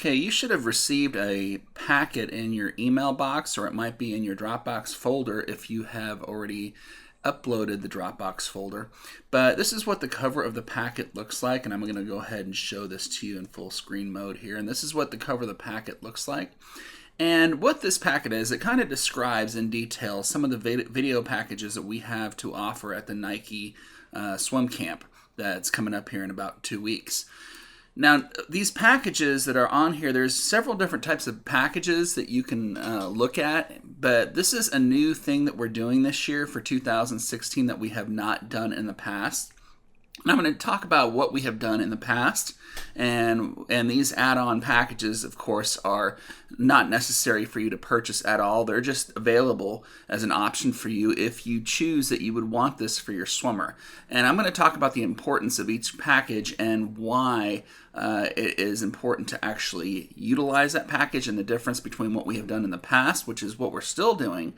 Okay, you should have received a packet in your email box, or it might be in your Dropbox folder if you have already uploaded the Dropbox folder. But this is what the cover of the packet looks like, and I'm going to go ahead and show this to you in full screen mode here. And this is what the cover of the packet looks like. And what this packet is, it kind of describes in detail some of the video packages that we have to offer at the Nike swim camp that's coming up here in about 2 weeks. Now, these packages that are on here, there's several different types of packages that you can look at, but this is a new thing that we're doing this year for 2016 that we have not done in the past. And I'm going to talk about what we have done in the past, and these add-on packages, of course, are not necessary for you to purchase at all. They're just available as an option for you if you choose that you would want this for your swimmer. And I'm going to talk about the importance of each package and why it is important to actually utilize that package, and the difference between what we have done in the past, which is what we're still doing,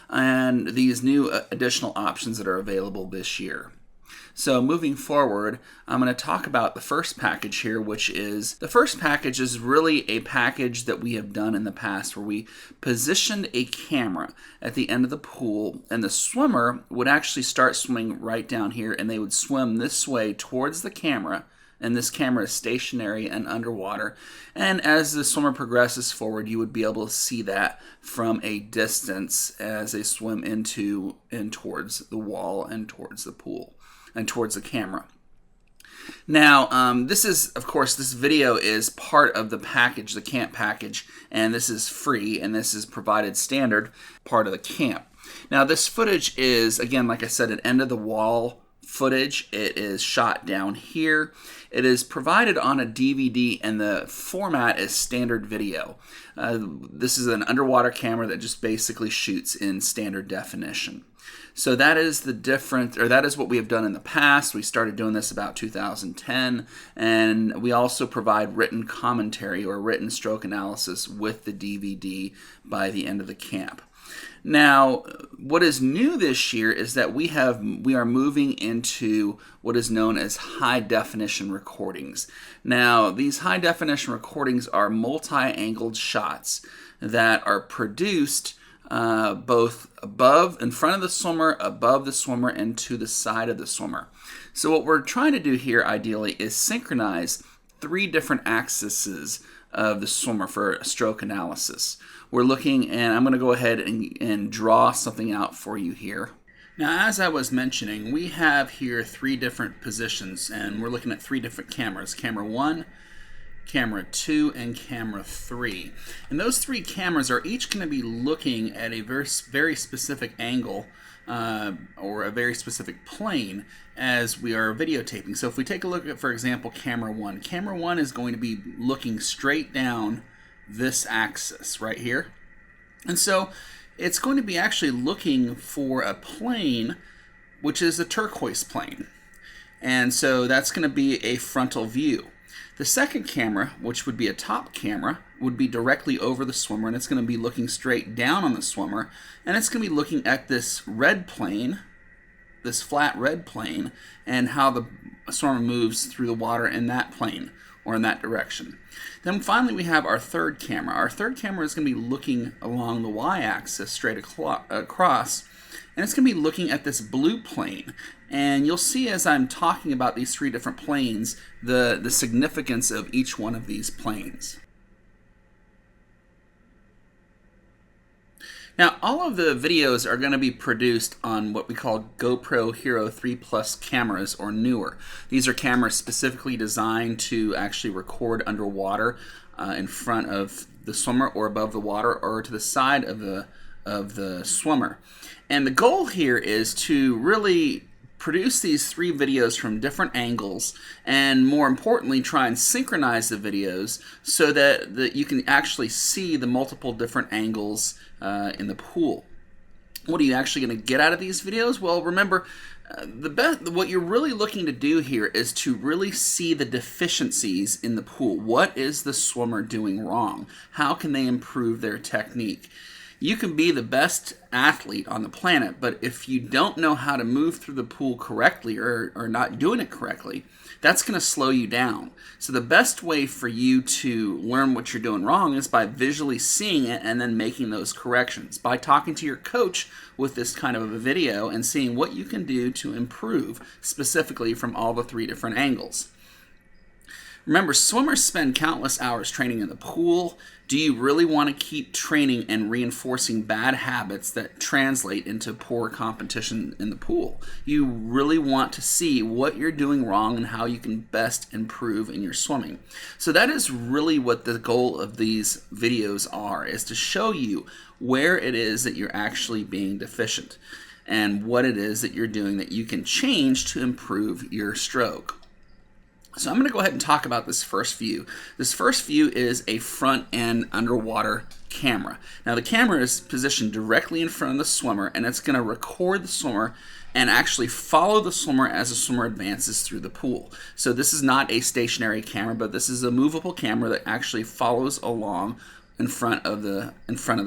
and these new additional options that are available this year. So moving forward, I'm going to talk about the first package here, which is, the first package is really a package that we have done in the past where we positioned a camera at the end of the pool, and the swimmer would actually start swimming right down here, and they would swim this way towards the camera, and this camera is stationary and underwater. And as the swimmer progresses forward, you would be able to see that from a distance as they swim into and towards the wall and towards the pool and towards the camera. Now, this is, of course, this video is part of the package, the camp package, and this is free, and this is provided standard part of the camp. Now, this footage is, again, like I said, an end of the wall footage. It is shot down here. It is provided on a DVD, and the format is standard video. This is an underwater camera that just basically shoots in standard definition. So that is the difference, or that is what we have done in the past. We started doing this about 2010, and we also provide written commentary or written stroke analysis with the DVD by the end of the camp. Now, what is new this year is that we are moving into what is known as high definition recordings. Now, these high definition recordings are multi-angled shots that are produced both above, in front of the swimmer, above the swimmer, and to the side of the swimmer. So what we're trying to do here, ideally, is synchronize 3 different axes of the swimmer for a stroke analysis. We're looking, and I'm going to go ahead and draw something out for you here. Now, as I was mentioning, we have here 3 different positions, and we're looking at 3 different cameras. Camera 1, Camera 2, and Camera 3. And those 3 cameras are each going to be looking at a very specific angle or a very specific plane as we are videotaping. So if we take a look at, for example, Camera 1. Camera 1 is going to be looking straight down this axis right here. And so it's going to be actually looking for a plane, which is a turquoise plane. And so that's going to be a frontal view. The second camera, which would be a top camera, would be directly over the swimmer, and it's going to be looking straight down on the swimmer, and it's going to be looking at this red plane, this flat red plane, and how the swimmer moves through the water in that plane or in that direction. Then finally we have our third camera. Our third camera is going to be looking along the y-axis straight across, and it's going to be looking at this blue plane. And you'll see as I'm talking about these 3 different planes, the significance of each one of these planes. Now, all of the videos are going to be produced on what we call GoPro Hero 3 Plus cameras, or newer. These are cameras specifically designed to actually record underwater in front of the swimmer or above the water or to the side of the swimmer. And the goal here is to really produce these 3 videos from different angles, and more importantly, try and synchronize the videos so that you can actually see the multiple different angles in the pool. What are you actually going to get out of these videos? Well, remember, what you're really looking to do here is to really see the deficiencies in the pool. What is the swimmer doing wrong? How can they improve their technique? You can be the best athlete on the planet, but if you don't know how to move through the pool correctly or not doing it correctly, that's going to slow you down. So the best way for you to learn what you're doing wrong is by visually seeing it and then making those corrections. By talking to your coach with this kind of a video and seeing what you can do to improve specifically from all the 3 different angles. Remember, swimmers spend countless hours training in the pool. Do you really want to keep training and reinforcing bad habits that translate into poor competition in the pool? You really want to see what you're doing wrong and how you can best improve in your swimming. So that is really what the goal of these videos are, is to show you where it is that you're actually being deficient and what it is that you're doing that you can change to improve your stroke. So I'm going to go ahead and talk about this first view. This first view is a front end underwater camera. Now the camera is positioned directly in front of the swimmer, and it's going to record the swimmer and actually follow the swimmer as the swimmer advances through the pool. So this is not a stationary camera, but this is a movable camera that actually follows along in front of the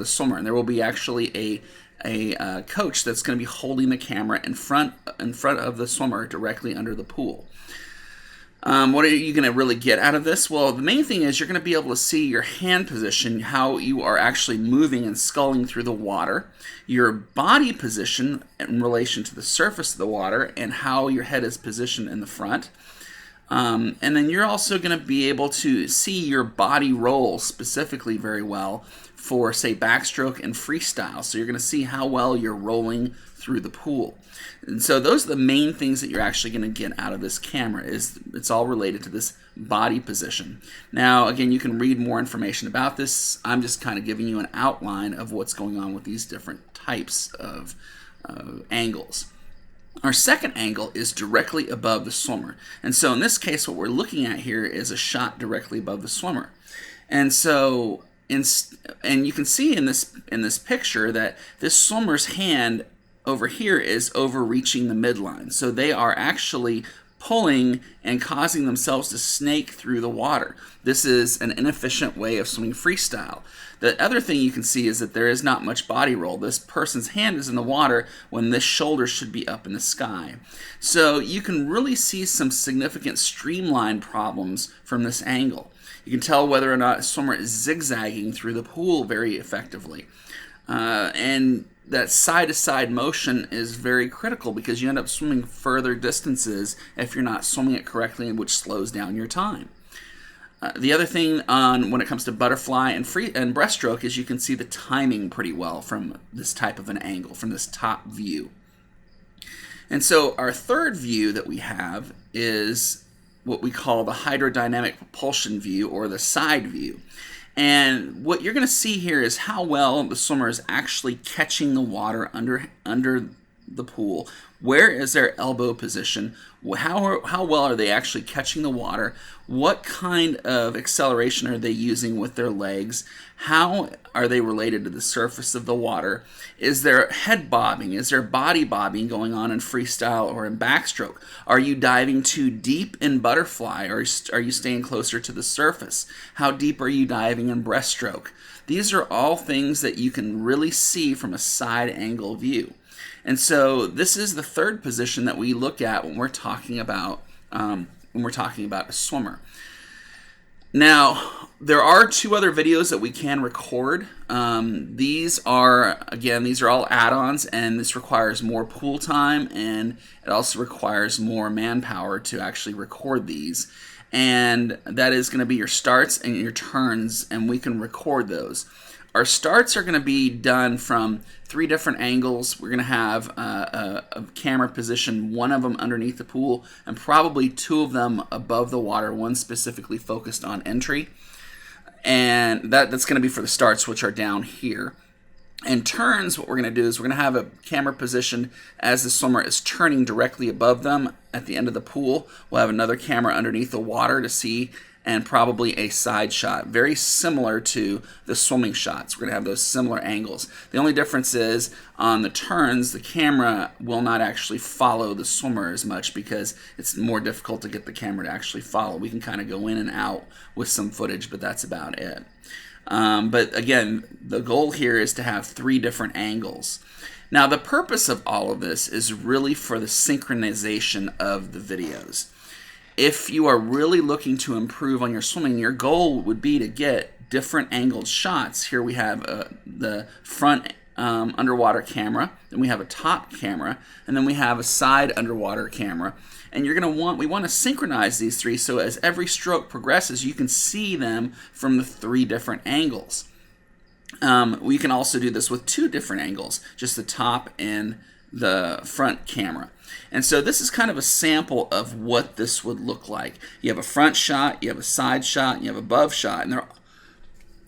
swimmer. And there will be actually a coach that's going to be holding the camera in front of the swimmer directly under the pool. What are you going to really get out of this? Well, the main thing is you're going to be able to see your hand position, how you are actually moving and sculling through the water, your body position in relation to the surface of the water, and how your head is positioned in the front. And then you're also going to be able to see your body roll specifically very well for, say, backstroke and freestyle. So you're going to see how well you're rolling through the pool. And so those are the main things that you're actually going to get out of this camera. It's all related to this body position. Now, again, you can read more information about this. I'm just kind of giving you an outline of what's going on with these different types of angles. Our second angle is directly above the swimmer. And so in this case, what we're looking at here is a shot directly above the swimmer. And so, and you can see in this picture that this swimmer's hand over here is overreaching the midline. So they are actually pulling and causing themselves to snake through the water. This is an inefficient way of swimming freestyle. The other thing you can see is that there is not much body roll. This person's hand is in the water when this shoulder should be up in the sky. So you can really see some significant streamline problems from this angle. You can tell whether or not a swimmer is zigzagging through the pool very effectively. And that side-to-side motion is very critical because you end up swimming further distances if you're not swimming it correctly, which slows down your time. The other thing when it comes to butterfly and breaststroke is you can see the timing pretty well from this type of an angle, from this top view. And so our third view that we have is what we call the hydrodynamic propulsion view, or the side view. And what you're going to see here is how well the swimmer is actually catching the water under the pool. Where is their elbow position? How well are they actually catching the water? What kind of acceleration are they using with their legs? How are they related to the surface of the water? Is there head bobbing? Is there body bobbing going on in freestyle or in backstroke? Are you diving too deep in butterfly, or are you staying closer to the surface? How deep are you diving in breaststroke? These are all things that you can really see from a side angle view. And so this is the third position that we look at when we're talking about a swimmer. Now, there are 2 other videos that we can record. These are all add-ons, and this requires more pool time, and it also requires more manpower to actually record these. And that is going to be your starts and your turns, and we can record those. Our starts are going to be done from 3 different angles. We're going to have a camera position, 1 of them underneath the pool, and probably 2 of them above the water, 1 specifically focused on entry. And that's going to be for the starts, which are down here. And turns, what we're going to do is we're going to have a camera positioned as the swimmer is turning directly above them at the end of the pool. We'll have another camera underneath the water to see, and probably a side shot, very similar to the swimming shots. We're going to have those similar angles. The only difference is on the turns, the camera will not actually follow the swimmer as much because it's more difficult to get the camera to actually follow. We can kind of go in and out with some footage, but that's about it. But again, the goal here is to have 3 different angles. Now, the purpose of all of this is really for the synchronization of the videos. If you are really looking to improve on your swimming, your goal would be to get different angled shots. Here we have the front underwater camera, then we have a top camera, and then we have a side underwater camera. And we want to synchronize these three so as every stroke progresses, you can see them from the three different angles. We can also do this with two different angles, just the top and the front camera. And so this is kind of a sample of what this would look like. You have a front shot, you have a side shot, and you have a above shot, and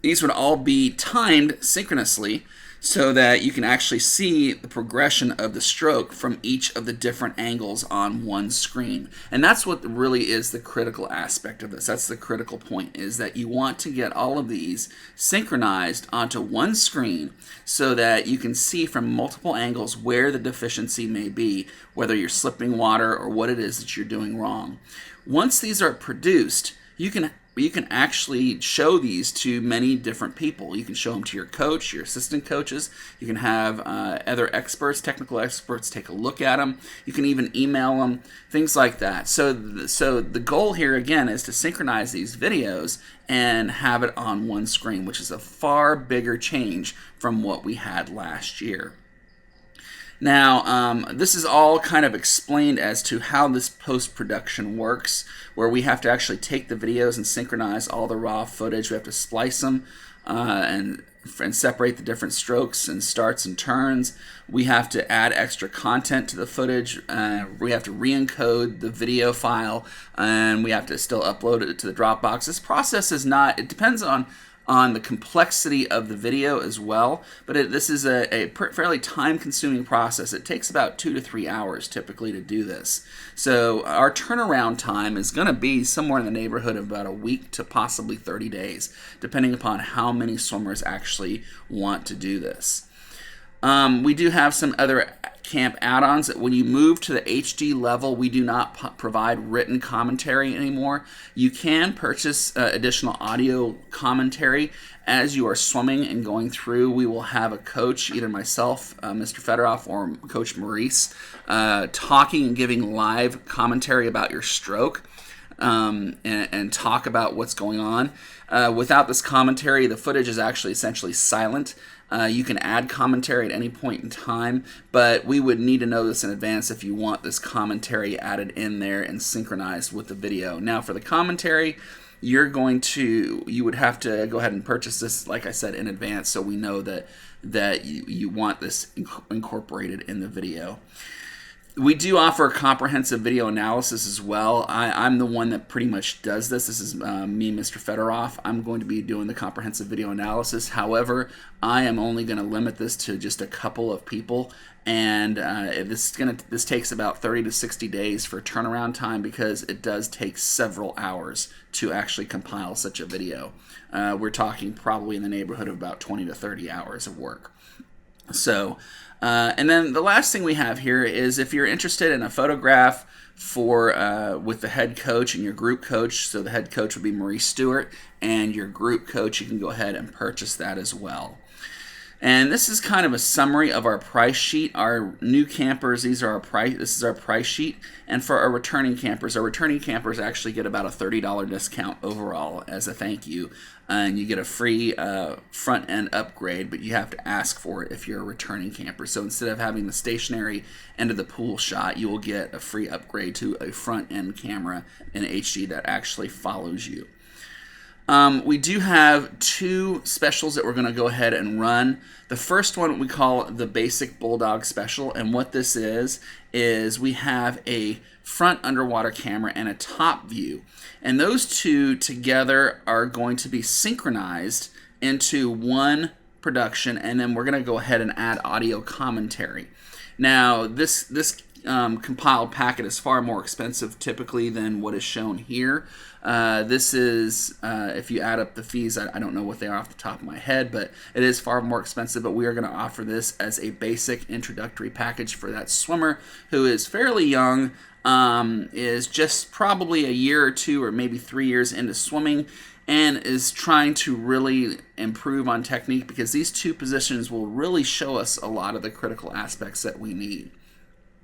these would all be timed synchronously so that you can actually see the progression of the stroke from each of the different angles on one screen. And that's what really is the critical aspect of this. That's the critical point, is that you want to get all of these synchronized onto one screen so that you can see from multiple angles where the deficiency may be, whether you're slipping water or what it is that you're doing wrong. Once these are produced, you can actually show these to many different people. You can show them to your coach, your assistant coaches. You can have other experts, technical experts, take a look at them. You can even email them, things like that. So the goal here, again, is to synchronize these videos and have it on one screen, which is a far bigger change from what we had last year. Now, this is all kind of explained as to how this post-production works, where we have to actually take the videos and synchronize all the raw footage. We have to splice them and separate the different strokes and starts and turns. We have to add extra content to the footage. We have to re-encode the video file, and we have to still upload it to the Dropbox. This process is not, it depends on the complexity of the video as well, but this is a fairly time-consuming process. It takes about 2 to 3 hours typically to do this. So our turnaround time is going to be somewhere in the neighborhood of about a week to possibly 30 days, depending upon how many swimmers actually want to do this. We do have some other camp add-ons. When you move to the HD level, we do not provide written commentary anymore. You can purchase additional audio commentary as you are swimming and going through. We will have a coach, either myself, Mr. Fedoroff, or Coach Maurice, talking and giving live commentary about your stroke. And talk about what's going on. Without this commentary, the footage is actually essentially silent. You can add commentary at any point in time, but we would need to know this in advance if you want this commentary added in there and synchronized with the video. Now, for the commentary, you would have to go ahead and purchase this, like I said, in advance, so we know that you want this incorporated in the video. We do offer comprehensive video analysis as well. I'm the one that pretty much does this. This is me, Mr. Fedoroff. I'm going to be doing the comprehensive video analysis. However, I am only going to limit this to just a couple of people, and this takes about 30 to 60 days for turnaround time, because it does take several hours to actually compile such a video. We're talking probably in the neighborhood of about 20 to 30 hours of work. So, and then the last thing we have here is if you're interested in a photograph with the head coach and your group coach, so the head coach would be Maurice Stewart, and your group coach, you can go ahead and purchase that as well. And this is kind of a summary of our price sheet. Our new campers, this is our price sheet. And for our returning campers actually get about a $30 discount overall as a thank you. And you get a free front end upgrade, but you have to ask for it if you're a returning camper. So instead of having the stationary end of the pool shot, you will get a free upgrade to a front end camera in HD that actually follows you. We do have two specials that we're going to go ahead and run. The first one we call the Basic Bulldog Special, and what this is we have a front underwater camera and a top view. And those two together are going to be synchronized into one production, and then we're going to go ahead and add audio commentary. Now, this compiled packet is far more expensive typically than what is shown here. This is, if you add up the fees, I don't know what they are off the top of my head, but it is far more expensive, but we are going to offer this as a basic introductory package for that swimmer who is fairly young, is just probably a year or two or maybe 3 years into swimming, and is trying to really improve on technique, because these two positions will really show us a lot of the critical aspects that we need.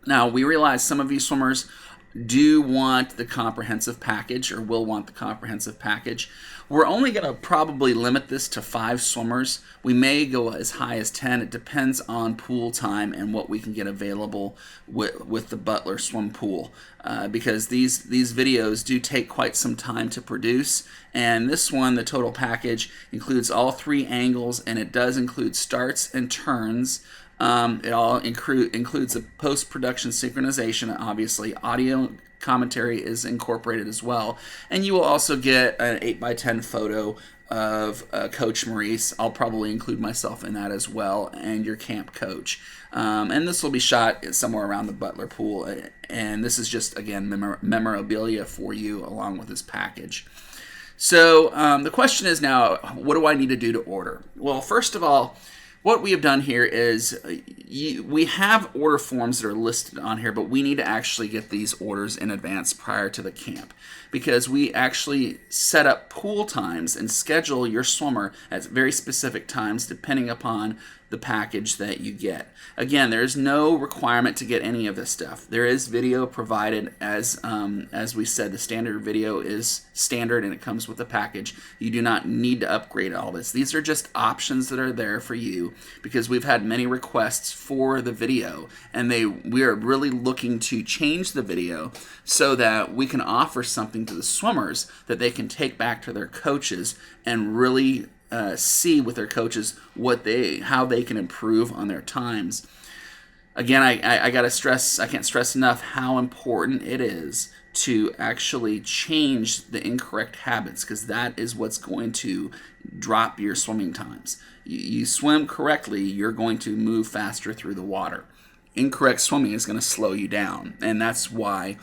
Now, we realize some of you swimmers do want the comprehensive package, or will want the comprehensive package. We're only going to probably limit this to 5 swimmers. We may go as high as 10. It depends on pool time and what we can get available with the Butler swim pool, because these videos do take quite some time to produce. And this one, the total package, includes all 3 angles, and it does include starts and turns. It all includes a post-production synchronization, obviously. Audio commentary is incorporated as well. And you will also get an 8x10 photo of Coach Maurice. I'll probably include myself in that as well, and your camp coach. And this will be shot somewhere around the Butler pool. And this is just, again, memorabilia for you along with this package. So the question is now, what do I need to do to order? Well, first of all, what we have done here is we have order forms that are listed on here, but we need to actually get these orders in advance prior to the camp, because we actually set up pool times and schedule your swimmer at very specific times depending upon the package that you get. Again, there is no requirement to get any of this stuff. There is video provided, as we said, the standard video is standard and it comes with the package. You do not need to upgrade all this. These are just options that are there for you, because we've had many requests for the video, and we are really looking to change the video so that we can offer something to the swimmers that they can take back to their coaches and really see with their coaches how they can improve on their times. Again, I gotta stress, I can't stress enough how important it is to actually change the incorrect habits, because that is what's going to drop your swimming times. You swim correctly, you're going to move faster through the water. Incorrect swimming is going to slow you down, and that's why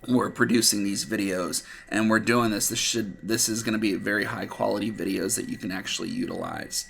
we're producing these videos, and we're doing this. This is going to be very high quality videos that you can actually utilize.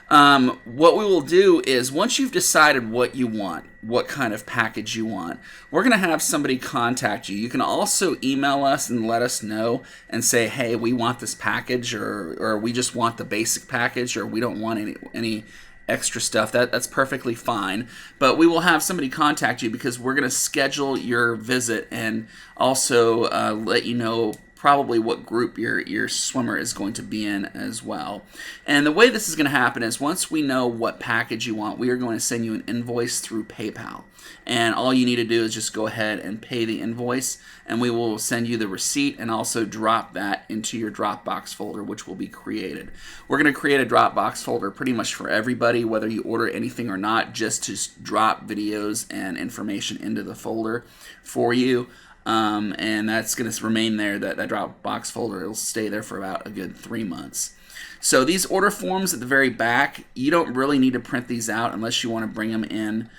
What we will do is, once you've decided what you want, what kind of package you want, we're going to have somebody contact you. You can also email us and let us know and say, hey, we want this package, or we just want the basic package, or we don't want any extra stuff. That's perfectly fine, but we will have somebody contact you, because we're going to schedule your visit and also let you know probably what group your swimmer is going to be in as well. And the way this is going to happen is, once we know what package you want, we are going to send you an invoice through PayPal. And all you need to do is just go ahead and pay the invoice, and we will send you the receipt and also drop that into your Dropbox folder, which will be created. We're going to create a Dropbox folder pretty much for everybody, whether you order anything or not, just to drop videos and information into the folder for you. And that's going to remain there, that Dropbox folder. It'll stay there for about a good 3 months. So these order forms at the very back, you don't really need to print these out unless you want to bring them in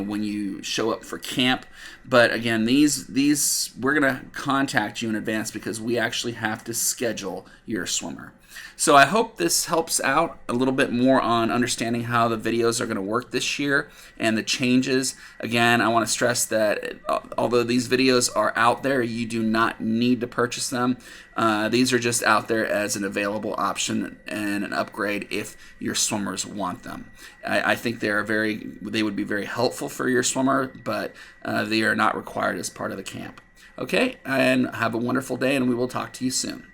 when you show up for camp. But again, these we're going to contact you in advance, because we actually have to schedule your swimmer. So I hope this helps out a little bit more on understanding how the videos are going to work this year and the changes. Again, I want to stress that although these videos are out there, you do not need to purchase them. These are just out there as an available option and an upgrade if your swimmers want them. I think they would be very helpful for your swimmer, but they are not required as part of the camp. Okay, and have a wonderful day, and we will talk to you soon.